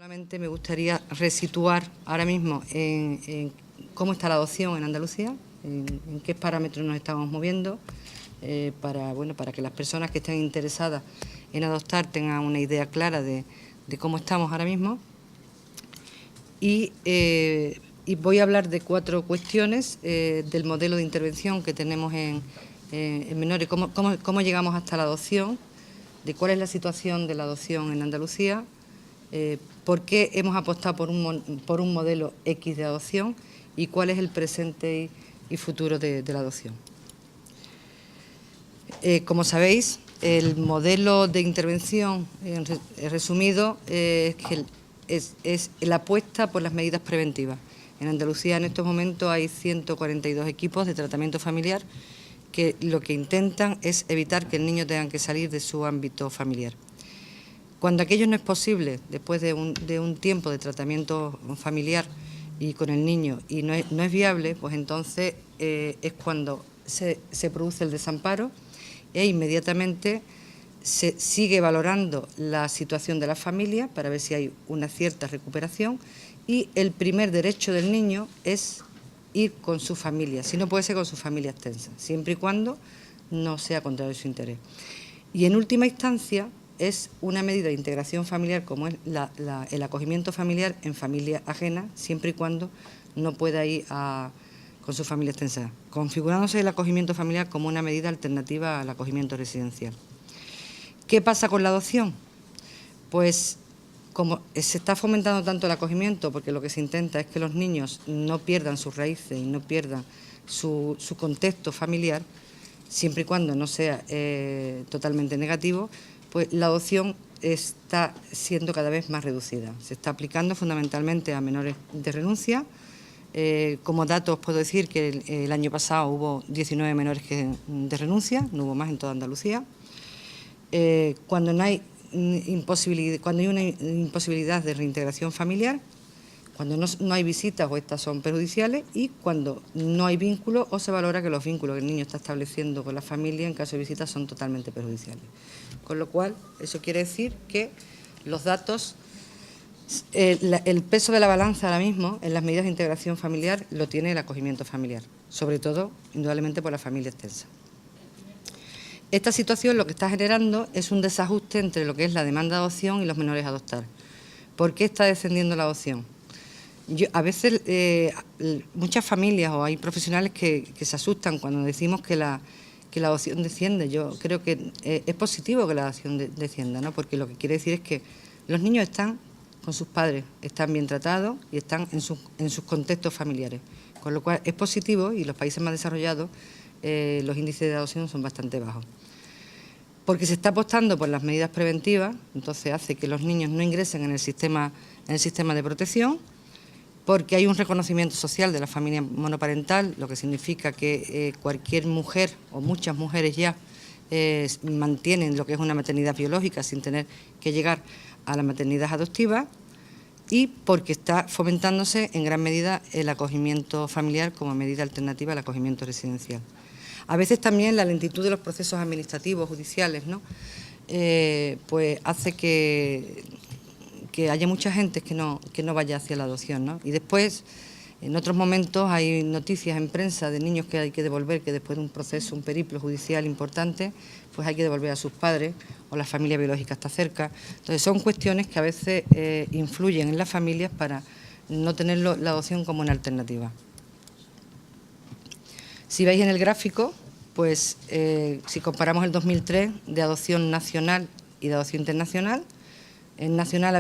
Solamente me gustaría resituar ahora mismo en cómo está la adopción en Andalucía, en qué parámetros nos estamos moviendo, para que las personas que estén interesadas en adoptar tengan una idea clara de cómo estamos ahora mismo. Y voy a hablar de 4 cuestiones del modelo de intervención que tenemos en menores, cómo llegamos hasta la adopción, de cuál es la situación de la adopción en Andalucía, por qué hemos apostado por un modelo X de adopción y cuál es el presente y futuro de la adopción. Como sabéis, el modelo de intervención, resumido, es la apuesta por las medidas preventivas. En Andalucía en estos momentos hay 142 equipos de tratamiento familiar que lo que intentan es evitar que el niño tenga que salir de su ámbito familiar. Cuando aquello no es posible, después de un tiempo de tratamiento familiar y con el niño, y no es viable, pues entonces es cuando se produce el desamparo e inmediatamente se sigue valorando la situación de la familia para ver si hay una cierta recuperación, y el primer derecho del niño es ir con su familia, si no puede ser con su familia extensa, siempre y cuando no sea contrario a su interés. Y en última instancia es una medida de integración familiar como es el acogimiento familiar en familia ajena, siempre y cuando no pueda ir con su familia extensa, configurándose el acogimiento familiar como una medida alternativa al acogimiento residencial. ¿Qué pasa con la adopción? Pues como se está fomentando tanto el acogimiento, porque lo que se intenta es que los niños no pierdan sus raíces y no pierdan su contexto familiar, siempre y cuando no sea totalmente negativo, pues la adopción está siendo cada vez más reducida. Se está aplicando fundamentalmente a menores de renuncia. Como datos puedo decir que el año pasado hubo 19 menores de renuncia, no hubo más en toda Andalucía. Cuando hay una imposibilidad de reintegración familiar, cuando no hay visitas o estas son perjudiciales, y cuando no hay vínculo o se valora que los vínculos que el niño está estableciendo con la familia en caso de visitas son totalmente perjudiciales. Con lo cual, eso quiere decir que los datos, el peso de la balanza ahora mismo en las medidas de integración familiar lo tiene el acogimiento familiar, sobre todo, indudablemente, por la familia extensa. Esta situación lo que está generando es un desajuste entre lo que es la demanda de adopción y los menores a adoptar. ¿Por qué está descendiendo la adopción? A veces muchas familias o hay profesionales que se asustan cuando decimos que la adopción desciende. Yo creo que es positivo que la adopción descienda, ¿no? Porque lo que quiere decir es que los niños están con sus padres, están bien tratados y están en sus contextos familiares. Con lo cual es positivo, y los países más desarrollados los índices de adopción son bastante bajos. Porque se está apostando por las medidas preventivas, entonces hace que los niños no ingresen en el sistema de protección, porque hay un reconocimiento social de la familia monoparental, lo que significa que cualquier mujer o muchas mujeres ya mantienen lo que es una maternidad biológica sin tener que llegar a la maternidad adoptiva, y porque está fomentándose en gran medida el acogimiento familiar como medida alternativa al acogimiento residencial. A veces también la lentitud de los procesos administrativos, judiciales, ¿no? Pues hace que haya mucha gente que no vaya hacia la adopción, ¿no? Y después, en otros momentos, hay noticias en prensa de niños que hay que devolver, que después de un proceso, un periplo judicial importante, pues hay que devolver a sus padres, o la familia biológica está cerca. Entonces son cuestiones que a veces influyen en las familias para no tener la adopción como una alternativa. Si veis en el gráfico, pues si comparamos el 2003 de adopción nacional y de adopción internacional, en nacional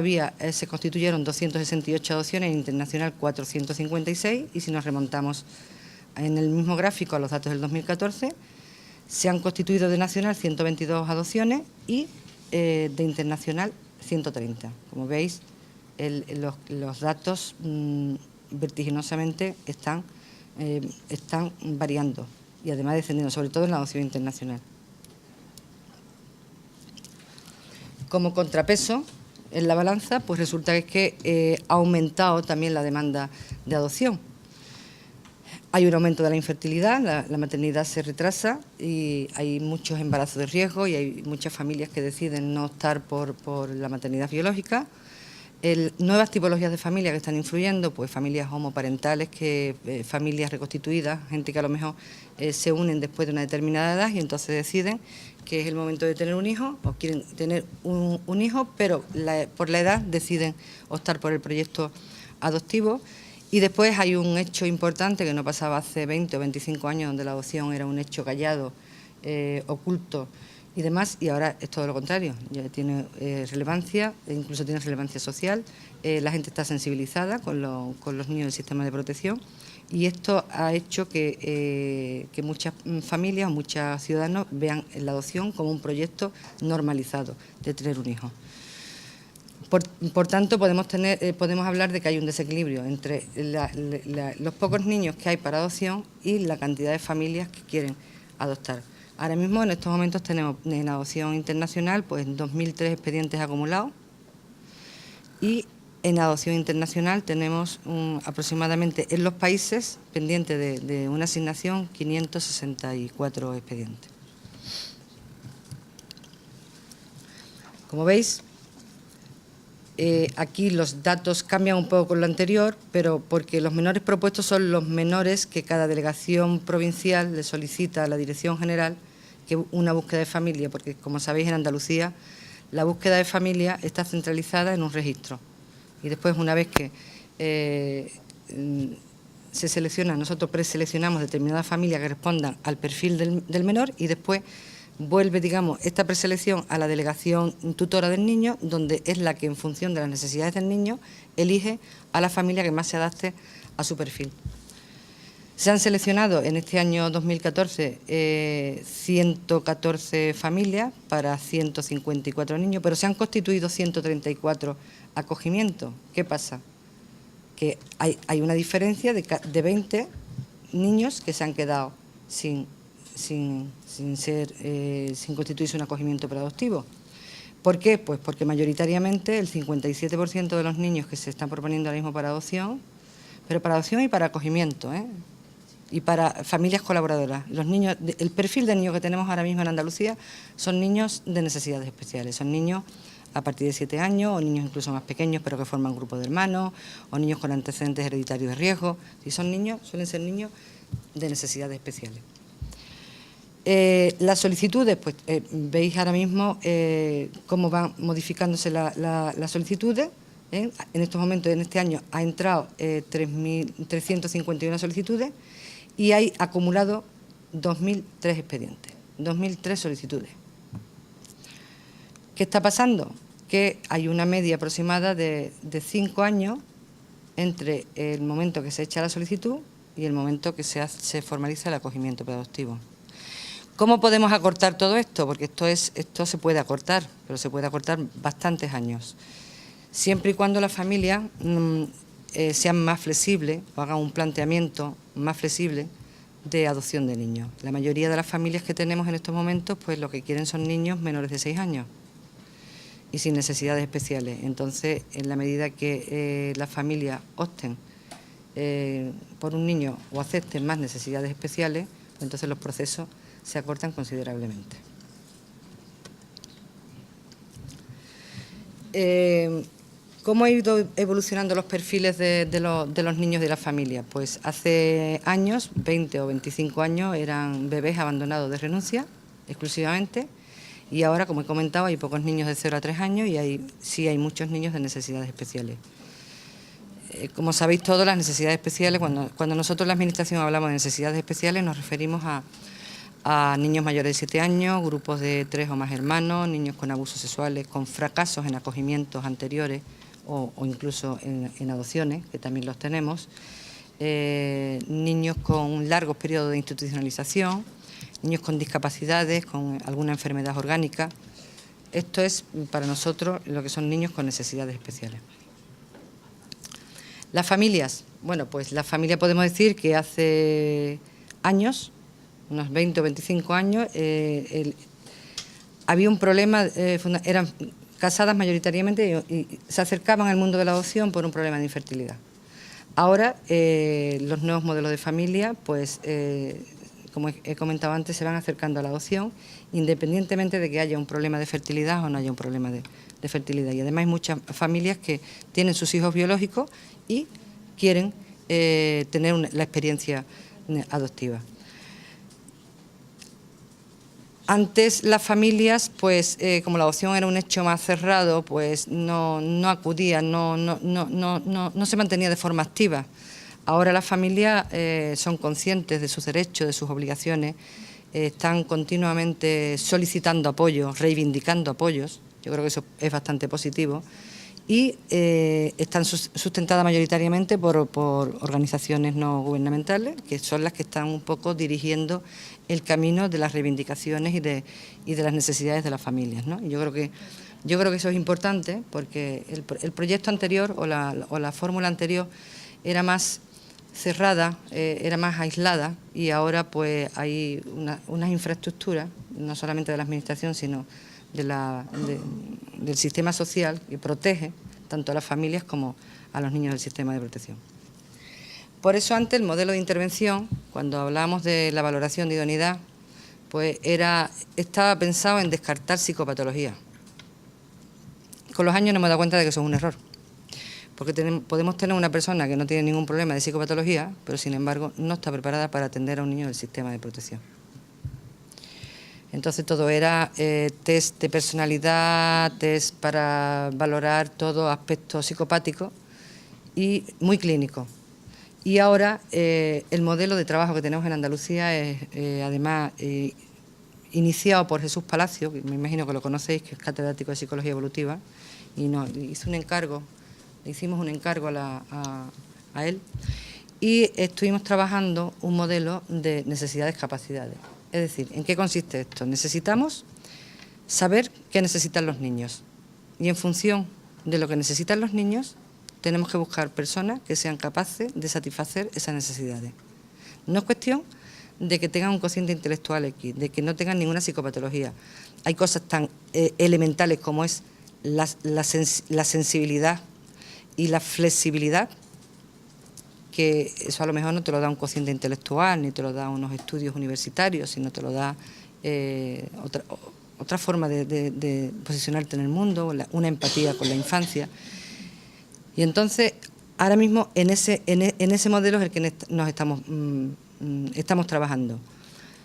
se constituyeron 268 adopciones, en internacional 456, y si nos remontamos en el mismo gráfico a los datos del 2014, se han constituido de nacional 122 adopciones y de internacional 130. Como veis, los datos vertiginosamente están variando y además descendiendo, sobre todo en la adopción internacional. Como contrapeso en la balanza, pues resulta que ha aumentado también la demanda de adopción. Hay un aumento de la infertilidad, la maternidad se retrasa y hay muchos embarazos de riesgo y hay muchas familias que deciden no optar por la maternidad biológica. Nuevas tipologías de familia que están influyendo, pues familias homoparentales, familias reconstituidas, gente que a lo mejor se unen después de una determinada edad y entonces deciden que es el momento de tener un hijo o quieren tener un hijo, pero por la edad deciden optar por el proyecto adoptivo. Y después hay un hecho importante que no pasaba hace 20 o 25 años, donde la adopción era un hecho callado, oculto y demás, y ahora es todo lo contrario, ya tiene relevancia, incluso tiene relevancia social, la gente está sensibilizada con los niños del sistema de protección y esto ha hecho que muchas familias, muchos ciudadanos vean la adopción como un proyecto normalizado de tener un hijo. Por tanto, podemos hablar de que hay un desequilibrio entre los pocos niños que hay para adopción y la cantidad de familias que quieren adoptar. Ahora mismo, en estos momentos, tenemos en adopción internacional pues 2.003 expedientes acumulados y en adopción internacional tenemos aproximadamente en los países pendientes de una asignación 564 expedientes. Como veis, aquí los datos cambian un poco con lo anterior, pero porque los menores propuestos son los menores que cada delegación provincial le solicita a la Dirección General que una búsqueda de familia, porque como sabéis en Andalucía la búsqueda de familia está centralizada en un registro y después una vez que se selecciona, nosotros preseleccionamos determinadas familias que respondan al perfil del menor y después vuelve, digamos, esta preselección a la delegación tutora del niño, donde es la que, en función de las necesidades del niño, elige a la familia que más se adapte a su perfil. Se han seleccionado en este año 2014 114 familias para 154 niños, pero se han constituido 134 acogimientos. ¿Qué pasa? Que hay una diferencia de 20 niños que se han quedado sin constituirse un acogimiento preadoptivo. ¿Por qué? Pues porque mayoritariamente el 57% de los niños que se están proponiendo ahora mismo para adopción, pero para adopción y para acogimiento, y para familias colaboradoras. Los niños, el perfil de niños que tenemos ahora mismo en Andalucía son niños de necesidades especiales, son niños a partir de 7 años o niños incluso más pequeños pero que forman grupos de hermanos o niños con antecedentes hereditarios de riesgo. Si son niños, suelen ser niños de necesidades especiales. Las solicitudes, pues veis ahora mismo cómo van modificándose las solicitudes. En estos momentos, en este año, ha entrado 351 solicitudes y hay acumulado 2.003 expedientes, 2.003 solicitudes. ¿Qué está pasando? Que hay una media aproximada de 5 años entre el momento que se echa la solicitud y el momento que se formaliza el acogimiento preadoptivo. ¿Cómo podemos acortar todo esto? Porque esto se puede acortar, pero se puede acortar bastantes años. Siempre y cuando las familias sean más flexibles o hagan un planteamiento más flexible de adopción de niños. La mayoría de las familias que tenemos en estos momentos, pues lo que quieren son niños menores de 6 años y sin necesidades especiales. Entonces, en la medida que las familias opten por un niño o acepten más necesidades especiales, pues entonces los procesos se acortan considerablemente. ¿Cómo ha ido evolucionando los perfiles de los niños de la familia? Pues hace años, 20 o 25 años, eran bebés abandonados de renuncia exclusivamente y ahora, como he comentado, hay pocos niños de 0 a 3 años y sí hay muchos niños de necesidades especiales. Como sabéis todos, las necesidades especiales, cuando nosotros en la Administración hablamos de necesidades especiales, nos referimos a niños mayores de 7 años, grupos de 3 o más hermanos, niños con abusos sexuales, con fracasos en acogimientos anteriores o incluso en adopciones, que también los tenemos, niños con largos periodos de institucionalización, niños con discapacidades, con alguna enfermedad orgánica. Esto es para nosotros lo que son niños con necesidades especiales. Las familias, bueno, pues la familia podemos decir que hace años, unos 20 o 25 años, había un problema, eran casadas mayoritariamente y se acercaban al mundo de la adopción por un problema de infertilidad. Ahora, los nuevos modelos de familia, pues como he comentado antes, se van acercando a la adopción, independientemente de que haya un problema de fertilidad o no haya un problema de fertilidad. Y además hay muchas familias que tienen sus hijos biológicos y quieren tener la experiencia adoptiva. Antes las familias, pues como la adopción era un hecho más cerrado, pues no acudían, no se mantenía de forma activa. Ahora las familias son conscientes de sus derechos, de sus obligaciones, están continuamente solicitando apoyo, reivindicando apoyos. Yo creo que eso es bastante positivo. Y están sustentadas mayoritariamente por organizaciones no gubernamentales, que son las que están un poco dirigiendo el camino de las reivindicaciones y de las necesidades de las familias, ¿no? Y yo creo que eso es importante, porque el proyecto anterior o la fórmula anterior era más cerrada, era más aislada, y ahora pues hay unas infraestructuras, no solamente de la administración, sino del sistema social, que protege tanto a las familias como a los niños del sistema de protección. Por eso antes el modelo de intervención, cuando hablábamos de la valoración de idoneidad, pues estaba pensado en descartar psicopatología. Con los años nos hemos dado cuenta de que eso es un error, porque podemos tener una persona que no tiene ningún problema de psicopatología, pero sin embargo no está preparada para atender a un niño del sistema de protección. Entonces todo era test de personalidad, test para valorar todo aspecto psicopático y muy clínico. Y ahora el modelo de trabajo que tenemos en Andalucía es además iniciado por Jesús Palacio, que me imagino que lo conocéis, que es catedrático de Psicología Evolutiva, y nos hizo un encargo, le hicimos un encargo a él, y estuvimos trabajando un modelo de necesidades-capacidades. Es decir, ¿en qué consiste esto? Necesitamos saber qué necesitan los niños, y en función de lo que necesitan los niños tenemos que buscar personas que sean capaces de satisfacer esas necesidades. No es cuestión de que tengan un cociente intelectual X, de que no tengan ninguna psicopatología. Hay cosas tan elementales como es la sensibilidad y la flexibilidad, que eso a lo mejor no te lo da un cociente intelectual, ni te lo da unos estudios universitarios, sino te lo da otra forma de posicionarte en el mundo, una empatía con la infancia. Y entonces, ahora mismo, en ese modelo es el que nos estamos trabajando.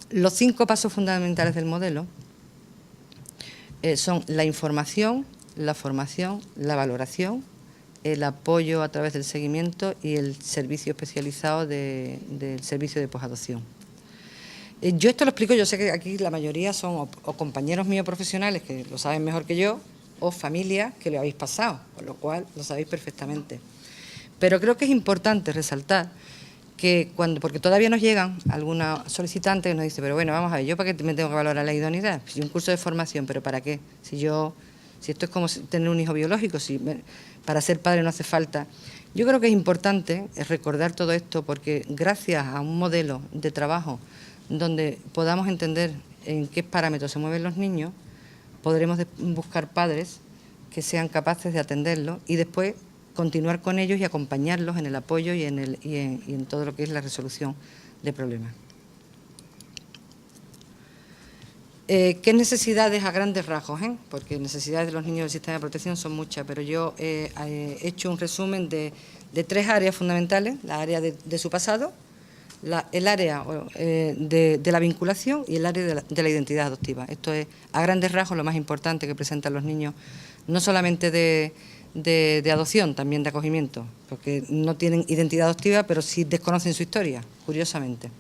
Los 5 pasos fundamentales del modelo son la información, la formación, la valoración, el apoyo a través del seguimiento y el servicio especializado del servicio de posadopción. Yo esto lo explico, yo sé que aquí la mayoría son o compañeros míos profesionales que lo saben mejor que yo, o familias que lo habéis pasado, con lo cual lo sabéis perfectamente. Pero creo que es importante resaltar que porque todavía nos llegan algunos solicitantes que nos dicen, pero bueno, vamos a ver, ¿yo para qué me tengo que valorar la idoneidad? Si un curso de formación, ¿pero para qué? Si esto es como tener un hijo biológico, para ser padre no hace falta. Yo creo que es importante recordar todo esto, porque gracias a un modelo de trabajo donde podamos entender en qué parámetros se mueven los niños, podremos buscar padres que sean capaces de atenderlos y después continuar con ellos y acompañarlos en el apoyo y en todo lo que es la resolución de problemas. ¿Qué necesidades a grandes rasgos? Porque necesidades de los niños del sistema de protección son muchas, pero yo he hecho un resumen de 3 áreas fundamentales: la área de su pasado, el área de la vinculación y el área de la identidad adoptiva. Esto es, a grandes rasgos, lo más importante que presentan los niños, no solamente de adopción, también de acogimiento, porque no tienen identidad adoptiva, pero sí desconocen su historia, curiosamente.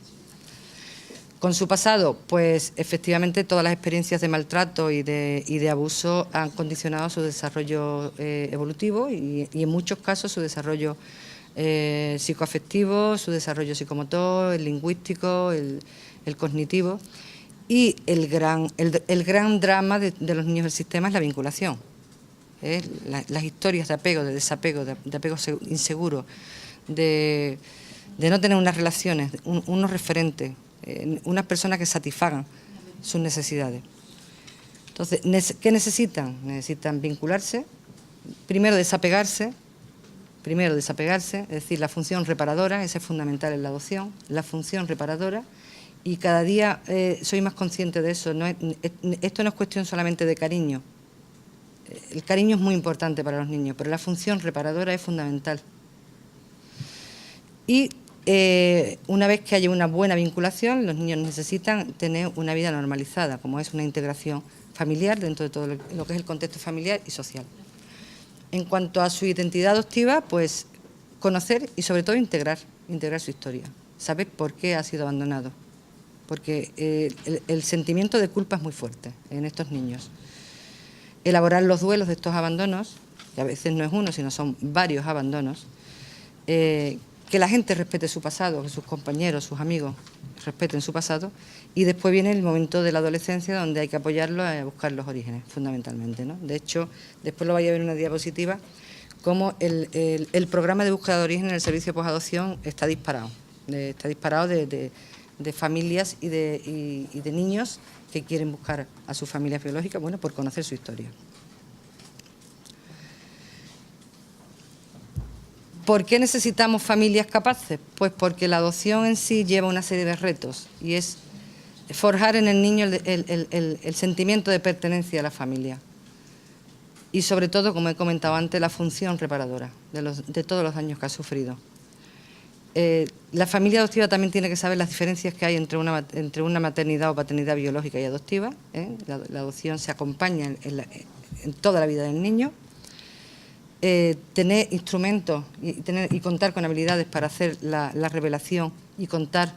Con su pasado, pues efectivamente todas las experiencias de maltrato y de abuso han condicionado su desarrollo evolutivo y en muchos casos su desarrollo psicoafectivo, su desarrollo psicomotor, el lingüístico, el cognitivo. Y el gran drama de los niños del sistema es la vinculación. Las historias de apego, de desapego, de apego inseguro, de no tener unas relaciones, unos referentes, unas personas que satisfagan sus necesidades. Entonces, ¿qué necesitan? Necesitan vincularse, primero desapegarse, es decir, la función reparadora, esa es fundamental en la adopción, la función reparadora, Y cada día soy más consciente de eso. Esto no es cuestión solamente de cariño. El cariño es muy importante para los niños, pero la función reparadora es fundamental. Y una vez que haya una buena vinculación, los niños necesitan tener una vida normalizada, como es una integración familiar dentro de todo lo que es el contexto familiar y social. En cuanto a su identidad adoptiva, pues conocer y sobre todo integrar su historia, saber por qué ha sido abandonado, porque el sentimiento de culpa es muy fuerte en estos niños. Elaborar los duelos de estos abandonos, que a veces no es uno, sino son varios abandonos, que la gente respete su pasado, que sus compañeros, sus amigos respeten su pasado, y después viene el momento de la adolescencia donde hay que apoyarlos a buscar los orígenes, fundamentalmente, ¿no? De hecho, después lo vais a ver en una diapositiva, cómo el programa de búsqueda de origen en el servicio de posadopción está disparado. Está disparado de familias y de niños que quieren buscar a sus familias biológicas, bueno, por conocer su historia. ¿Por qué necesitamos familias capaces? Pues porque la adopción en sí lleva una serie de retos y es forjar en el niño el sentimiento de pertenencia a la familia y sobre todo, como he comentado antes, la función reparadora de todos los daños que ha sufrido. La familia adoptiva también tiene que saber las diferencias que hay entre una maternidad o paternidad biológica y adoptiva. La adopción se acompaña en toda la vida del niño. Tener instrumentos y contar con habilidades para hacer la revelación y contar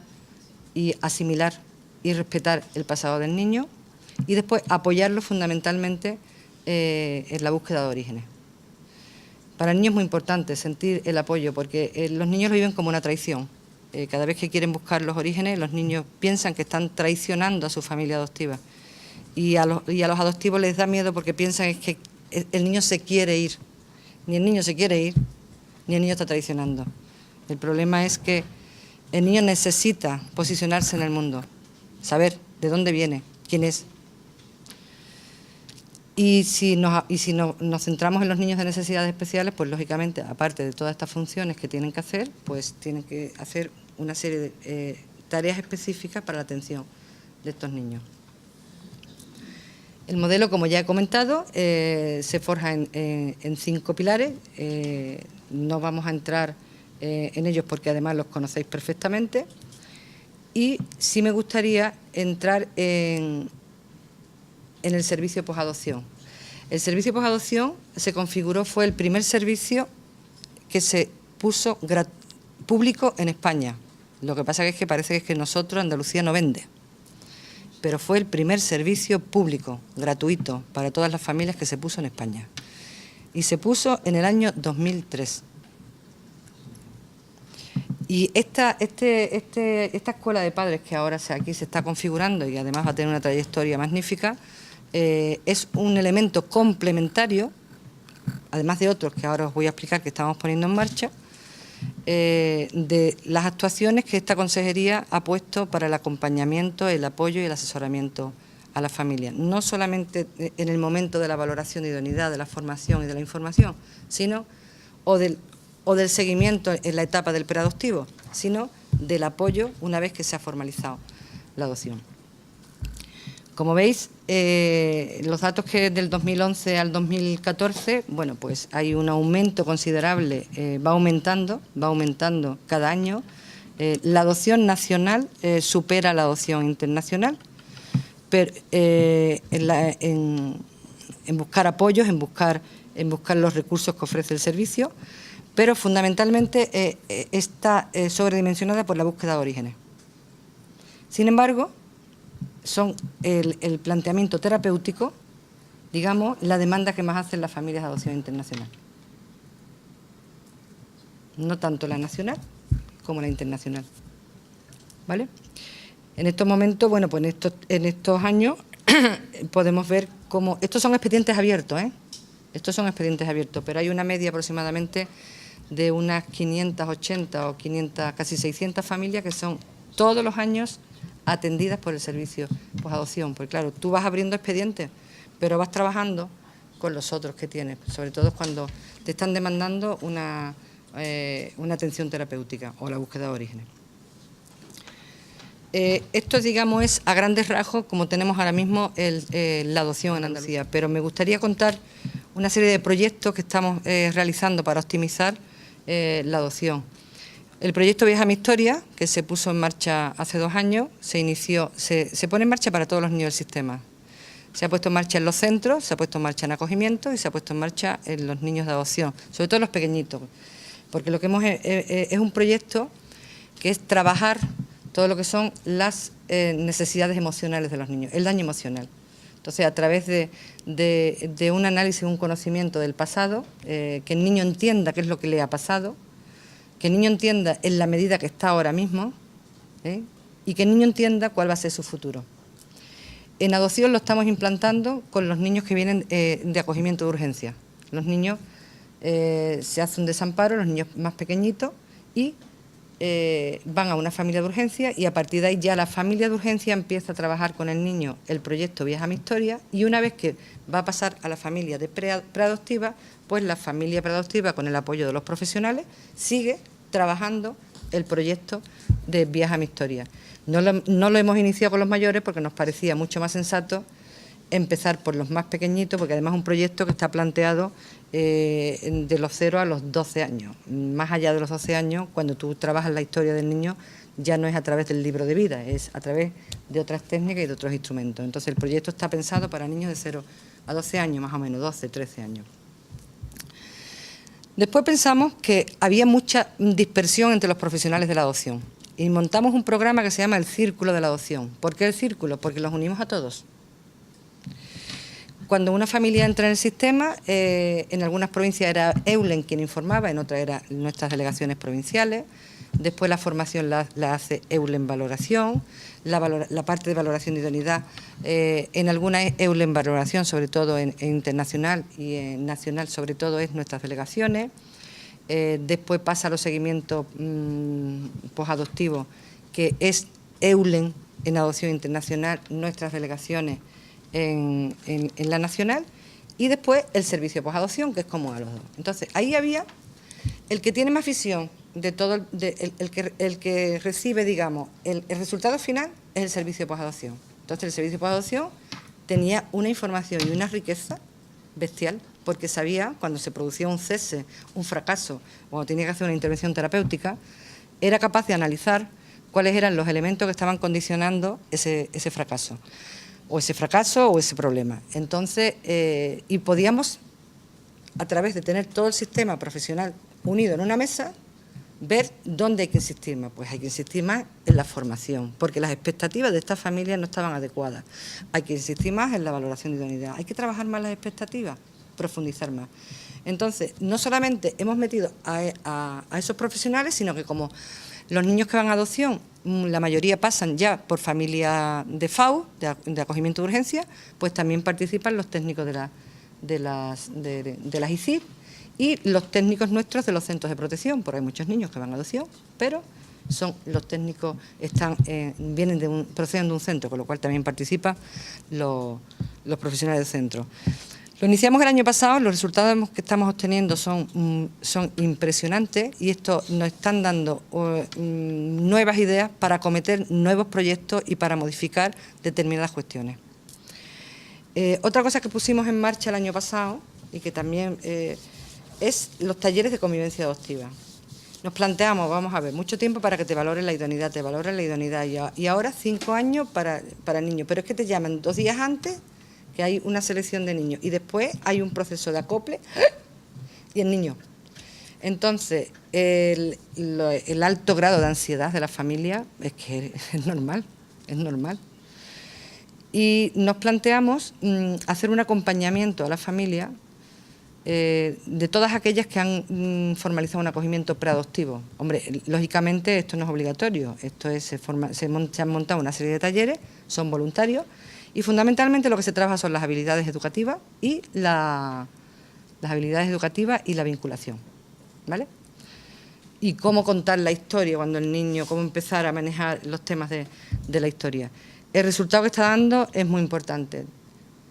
y asimilar y respetar el pasado del niño, y después apoyarlo fundamentalmente en la búsqueda de orígenes. Para el niño es muy importante sentir el apoyo, porque los niños lo viven como una traición. Cada vez que quieren buscar los orígenes, los niños piensan que están traicionando a su familia adoptiva, y a los adoptivos les da miedo porque piensan que el niño se quiere ir. Ni el niño se quiere ir, ni el niño está traicionando. El problema es que el niño necesita posicionarse en el mundo, saber de dónde viene, quién es. Y si nos centramos en los niños de necesidades especiales, pues lógicamente, aparte de todas estas funciones que tienen que hacer, pues tienen que hacer una serie de tareas específicas para la atención de estos niños. El modelo, como ya he comentado, se forja en 5 pilares. No vamos a entrar en ellos porque además los conocéis perfectamente. Y sí me gustaría entrar en el servicio posadopción. El servicio posadopción se configuró, fue el primer servicio que se puso público en España. Lo que pasa es que parece que nosotros, Andalucía, no vende. Pero fue el primer servicio público, gratuito, para todas las familias que se puso en España. Y se puso en el año 2003. Y esta escuela de padres que ahora aquí se está configurando y además va a tener una trayectoria magnífica, es un elemento complementario, además de otros que ahora os voy a explicar que estamos poniendo en marcha, de las actuaciones que esta consejería ha puesto para el acompañamiento, el apoyo y el asesoramiento a la familia. No solamente en el momento de la valoración de idoneidad, de la formación y de la información, sino o del seguimiento en la etapa del preadoptivo, sino del apoyo una vez que se ha formalizado la adopción. Como veis, los datos que del 2011 al 2014, bueno, pues hay un aumento considerable, va aumentando cada año. La adopción nacional supera la adopción internacional, pero en buscar apoyos, en buscar los recursos que ofrece el servicio, pero fundamentalmente está sobredimensionada por la búsqueda de orígenes. Sin embargo, son el planteamiento terapéutico, digamos, la demanda que más hacen las familias de adopción internacional. No tanto la nacional como la internacional. ¿Vale? En estos momentos, bueno, pues en estos años podemos ver cómo... Estos son expedientes abiertos, ¿eh? Estos son expedientes abiertos, pero hay una media aproximadamente de unas 580 o 500, casi 600 familias que son todos los años atendidas por el servicio posadopción. Porque claro, tú vas abriendo expedientes, pero vas trabajando con los otros que tienes, sobre todo cuando te están demandando una atención terapéutica o la búsqueda de orígenes. Esto, digamos, es a grandes rasgos como tenemos ahora mismo la adopción en Andalucía, pero me gustaría contar una serie de proyectos que estamos realizando para optimizar la adopción. El proyecto Viaja mi Historia, que se puso en marcha hace 2 años, se pone en marcha para todos los niños del sistema. Se ha puesto en marcha en los centros, se ha puesto en marcha en acogimiento y se ha puesto en marcha en los niños de adopción, sobre todo los pequeñitos, porque lo que es un proyecto que es trabajar todo lo que son las necesidades emocionales de los niños, el daño emocional. Entonces, a través de un análisis, un conocimiento del pasado, que el niño entienda qué es lo que le ha pasado, que el niño entienda en la medida que está ahora mismo, y que el niño entienda cuál va a ser su futuro. En adopción lo estamos implantando con los niños que vienen de acogimiento de urgencia. Los niños, se hace un desamparo, los niños más pequeñitos, y van a una familia de urgencia, y a partir de ahí ya la familia de urgencia empieza a trabajar con el niño el proyecto Viaja mi Historia, y una vez que va a pasar a la familia de preadoptiva, pues la familia preadoptiva, con el apoyo de los profesionales, sigue trabajando el proyecto de Viaja mi Historia. No lo hemos iniciado con los mayores porque nos parecía mucho más sensato empezar por los más pequeñitos, porque además es un proyecto que está planteado de los 0 a los 12 años. Más allá de los 12 años, cuando tú trabajas la historia del niño, ya no es a través del libro de vida, es a través de otras técnicas y de otros instrumentos. Entonces el proyecto está pensado para niños de 0 a 12 años, más o menos, 12, 13 años. Después pensamos que había mucha dispersión entre los profesionales de la adopción y montamos un programa que se llama el Círculo de la Adopción. ¿Por qué el círculo? Porque los unimos a todos. Cuando una familia entra en el sistema, en algunas provincias era Eulen quien informaba, en otras eran nuestras delegaciones provinciales. Después la formación la hace Eulen Valoración, la parte de valoración de idoneidad, en alguna es Eulen Valoración, sobre todo en internacional, y en nacional sobre todo es nuestras delegaciones. Después pasa a los seguimientos posadoptivos, que es Eulen en adopción internacional, nuestras delegaciones en la nacional, y después el servicio posadopción, que es como a los dos. Entonces, ahí había el que tiene más visión de todo, el que recibe, digamos, el resultado final es el servicio posadopción. Entonces, el servicio posadopción tenía una información y una riqueza bestial, porque sabía cuando se producía un cese, un fracaso, cuando tenía que hacer una intervención terapéutica, era capaz de analizar cuáles eran los elementos que estaban condicionando ese fracaso, o ese problema. Entonces, y podíamos, a través de tener todo el sistema profesional unido en una mesa, ver dónde hay que insistir más. Pues hay que insistir más en la formación, porque las expectativas de estas familias no estaban adecuadas. Hay que insistir más en la valoración de idoneidad. Hay que trabajar más las expectativas, profundizar más. Entonces, no solamente hemos metido a esos profesionales, sino que como los niños que van a adopción, la mayoría pasan ya por familia de FAU, de acogimiento de urgencia, pues también participan los técnicos de las ICIP y los técnicos nuestros de los centros de protección, porque hay muchos niños que van a adopción, pero son los técnicos, proceden de un centro, con lo cual también participan los profesionales del centro. Lo iniciamos el año pasado, los resultados que estamos obteniendo son impresionantes, y esto nos están dando nuevas ideas para acometer nuevos proyectos y para modificar determinadas cuestiones. Otra cosa que pusimos en marcha el año pasado, y que también es los talleres de convivencia adoptiva. Nos planteamos, vamos a ver, mucho tiempo para que te valoren la idoneidad, y ahora 5 años para niños, pero es que te llaman 2 días antes, que hay una selección de niños, y después hay un proceso de acople y el niño. Entonces, el alto grado de ansiedad de la familia es que es normal, es normal. Y nos planteamos hacer un acompañamiento a la familia de todas aquellas que han formalizado un acogimiento preadoptivo. Hombre, lógicamente esto no es obligatorio, esto es, se han montado una serie de talleres, son voluntarios, y fundamentalmente lo que se trabaja son las habilidades educativas y la vinculación, ¿vale? Y cómo contar la historia cuando el niño, cómo empezar a manejar los temas de la historia. El resultado que está dando es muy importante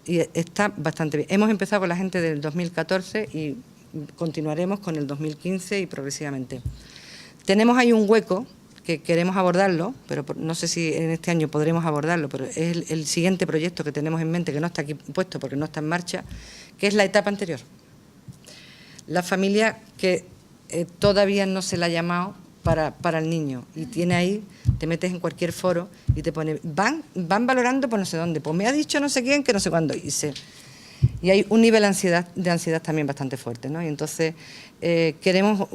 y está bastante bien. Hemos empezado con la gente del 2014 y continuaremos con el 2015 y progresivamente. Tenemos ahí un hueco que queremos abordarlo, pero no sé si en este año podremos abordarlo, pero es el siguiente proyecto que tenemos en mente, que no está aquí puesto porque no está en marcha, que es la etapa anterior. La familia que todavía no se la ha llamado para el niño, y tiene ahí, te metes en cualquier foro y te pone, van valorando por no sé dónde, pues me ha dicho no sé quién, que no sé cuándo, y hay un nivel de ansiedad también bastante fuerte, ¿no? Y entonces queremos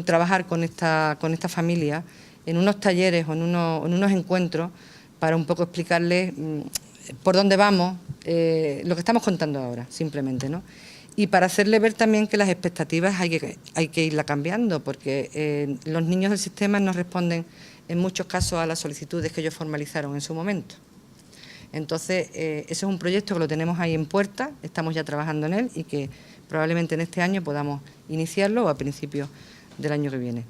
trabajar con esta familia en unos talleres o en unos encuentros para un poco explicarles por dónde vamos, lo que estamos contando ahora, simplemente, ¿no? Y para hacerle ver también que las expectativas hay que irla cambiando, porque los niños del sistema no responden en muchos casos a las solicitudes que ellos formalizaron en su momento. Entonces, ese es un proyecto que lo tenemos ahí en puerta, estamos ya trabajando en él y que probablemente en este año podamos iniciarlo o a principios del año que viene.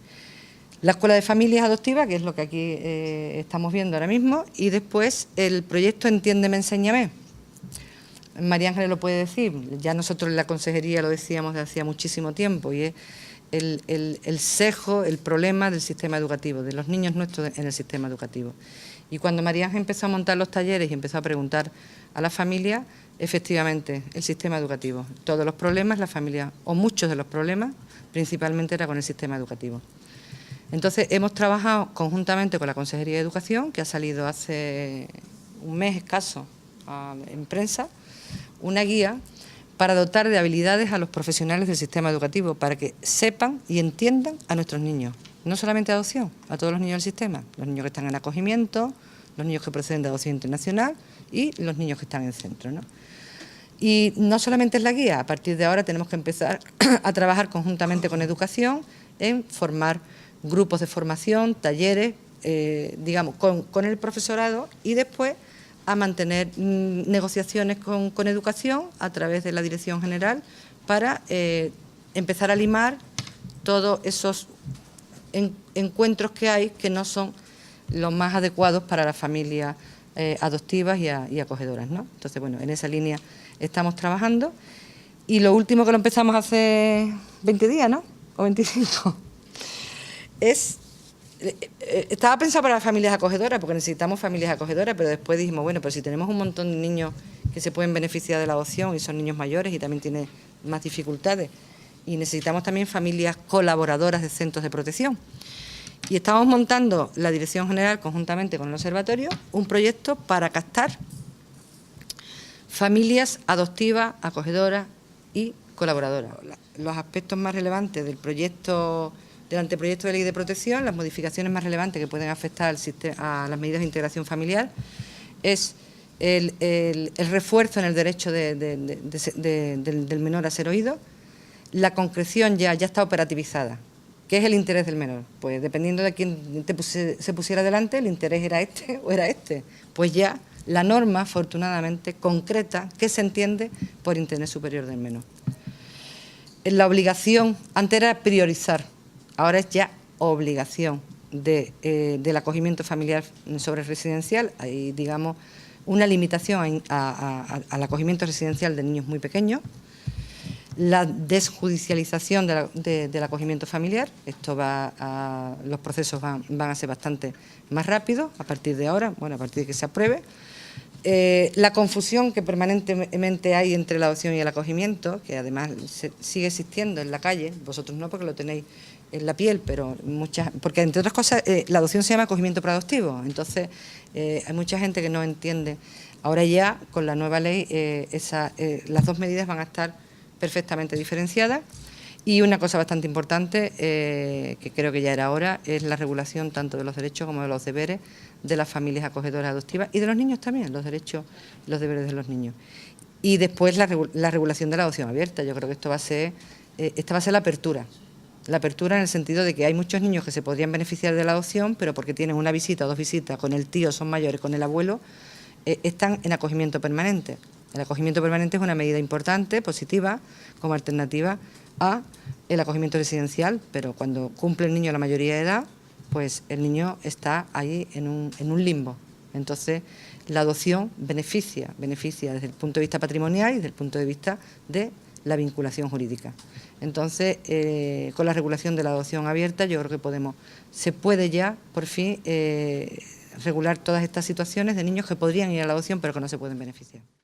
La Escuela de Familias Adoptivas, que es lo que aquí estamos viendo ahora mismo, y después el proyecto Entiéndeme, Enséñame. María Ángeles lo puede decir, ya nosotros en la consejería lo decíamos desde hacía muchísimo tiempo, y es el sesgo, el problema del sistema educativo, de los niños nuestros en el sistema educativo. Y cuando María Ángeles empezó a montar los talleres y empezó a preguntar a las familias, efectivamente, el sistema educativo, todos los problemas, la familia, o muchos de los problemas, principalmente era con el sistema educativo. Entonces, hemos trabajado conjuntamente con la Consejería de Educación, que ha salido hace un mes escaso en prensa, una guía para dotar de habilidades a los profesionales del sistema educativo, para que sepan y entiendan a nuestros niños, no solamente adopción, a todos los niños del sistema, los niños que están en acogimiento, los niños que proceden de adopción internacional y los niños que están en centro, ¿no? Y no solamente es la guía, a partir de ahora tenemos que empezar a trabajar conjuntamente con educación en formar grupos de formación, talleres, digamos, con el profesorado, y después a mantener negociaciones con educación a través de la Dirección General para empezar a limar todos esos encuentros que hay que no son los más adecuados para las familias adoptivas y acogedoras, ¿no? Entonces, bueno, en esa línea estamos trabajando. Y lo último, que lo empezamos hace 20 días, ¿no? O 25. Estaba pensado para las familias acogedoras, porque necesitamos familias acogedoras, pero después dijimos, bueno, pero si tenemos un montón de niños que se pueden beneficiar de la adopción y son niños mayores y también tienen más dificultades, y necesitamos también familias colaboradoras de centros de protección. Y estamos montando, la Dirección General, conjuntamente con el Observatorio, un proyecto para captar familias adoptivas, acogedoras y colaboradoras. Los aspectos más relevantes del proyecto, del anteproyecto de ley de protección, las modificaciones más relevantes que pueden afectar a las medidas de integración familiar, es el refuerzo en el derecho del menor a ser oído. La concreción ya está operativizada. ¿Qué es el interés del menor? Pues dependiendo de quién se pusiera delante, el interés era este o era este. Pues ya la norma, afortunadamente, concreta qué se entiende por interés superior del menor. La obligación, antes era priorizar, ahora es ya obligación del acogimiento familiar sobre residencial. Hay, digamos, una limitación al acogimiento residencial de niños muy pequeños. La desjudicialización del acogimiento familiar, los procesos van a ser bastante más rápidos a partir de ahora, bueno, a partir de que se apruebe. La confusión que permanentemente hay entre la adopción y el acogimiento, que además sigue existiendo en la calle, vosotros no porque lo tenéis en la piel, pero porque entre otras cosas la adopción se llama acogimiento preadoptivo, entonces hay mucha gente que no entiende. Ahora ya, con la nueva ley, las dos medidas van a estar perfectamente diferenciadas. Y una cosa bastante importante, que creo que ya era hora, es la regulación tanto de los derechos como de los deberes de las familias acogedoras adoptivas y de los niños también, los derechos y los deberes de los niños. Y después la regulación de la adopción abierta. Yo creo que esta va a ser la apertura. La apertura en el sentido de que hay muchos niños que se podrían beneficiar de la adopción, pero porque tienen una visita o dos visitas con el tío, son mayores, con el abuelo, están en acogimiento permanente. El acogimiento permanente es una medida importante, positiva, como alternativa a el acogimiento residencial, pero cuando cumple el niño la mayoría de edad, pues el niño está ahí en un limbo. Entonces, la adopción beneficia desde el punto de vista patrimonial y desde el punto de vista de la vinculación jurídica. Entonces, con la regulación de la adopción abierta, yo creo que se puede ya, por fin, regular todas estas situaciones de niños que podrían ir a la adopción pero que no se pueden beneficiar.